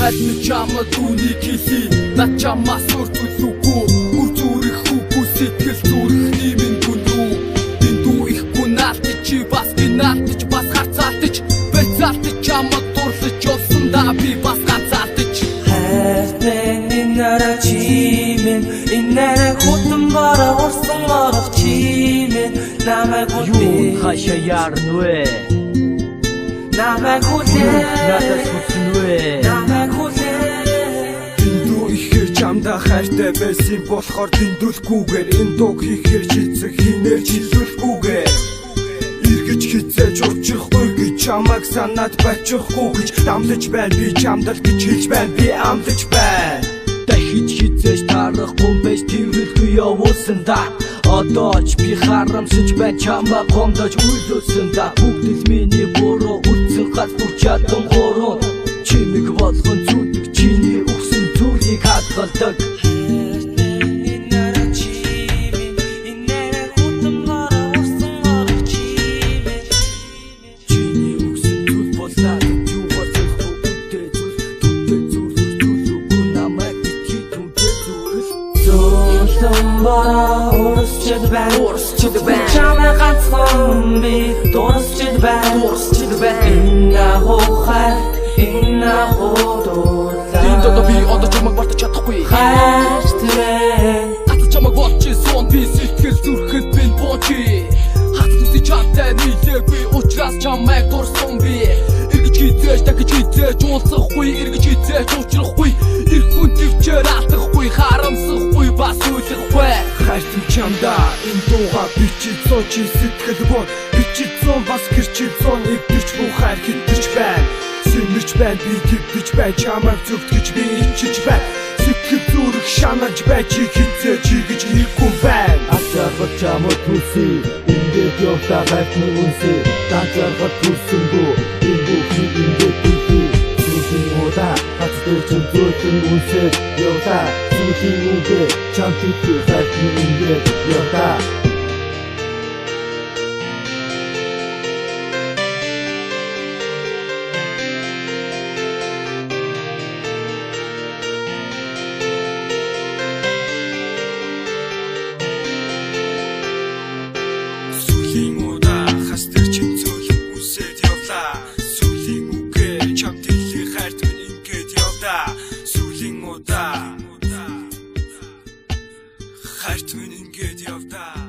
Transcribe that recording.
хайрны чамд түүнийг хийлий над чамаас өөр зүйлгүй үр зүрх хүүгүй сэтгэл зүрхний минь гүн рүү дэндүү их гунаалтч чи бас гинаалтч бас харцаалтч бэцаалтч чамд дурлаж явсан да би бас ганцаалтч хайртай нэрэ чимэн инэрэ хутан бара урсан орох чимэн намайг юу хашаа ярнвэ намайг хүлээ надад хүснвэ намайг хүлээ дэндүү ихээр чамда хайртай байсан болохоор дэндүүлэхгүйгээр энэ дууг хийхээр чицэг хийнээр чилүүлэхгүйгээр эргэж хизээж учрахгүй гэж чамайг санаад бачихгүй гэж дамлаж байна би чамдал гэж хэлж байна би амлаж байна дахиж хизээж тарахгүй байж тэрхүү явуулсан да одоо ч би харамсаж байна чамаа гомдож үйлүүлсэн да бүгд л миний буруу үлдсэн гад бүх чадан гурван чимэг болгон зүтг чиний өгсөн зүйлийг хадгалдаг Урсчил байна чамайг ганцхан би дурсчил байна инна хохай инна ходола энд одоо би одоо чамайг мартаж чадахгүй хайртай хатал чамайг бодчихсон би сэтгэл зүрхэд би боочи хатал үсий чамтай нийлээгүй учраас чамайг дурсан би эргэж хизээж дахиж хизээж уулзахгүй эргэж хизээж уулзрахгүй эрх хүн төвчээр алдахгүй харамсахгүй бас үлэхгүй хайртай чамда энэ дууга бичсэн чи сэтгэл бод бичсэн бас гэрчсэн эвдэрч бүх хайр хитэрч байна сэмэрч байна би тэгдэж байна чамайг зөвтгөж би ичиж байна сэтгэл зүрх шанаж байж хизээж хийж хийхгүй байна Ачааргад чамд хүсээ ингээд явта хайрны үнсээ даачааргад хүссэнгүү энэ бүхний ингээд хүсээ сүлийн удаа хацдаг чинь зөөлөн үнсээ явта сүлийн үгээ чамд хийх хайрны ингээд явта сүлийн удаа хацдаг чинь зөөлөн үнсээ явта сүлийн үгээ чамд хийх хайрт минь ингээд явта сүлийн удаа хайрт минь ингээд явта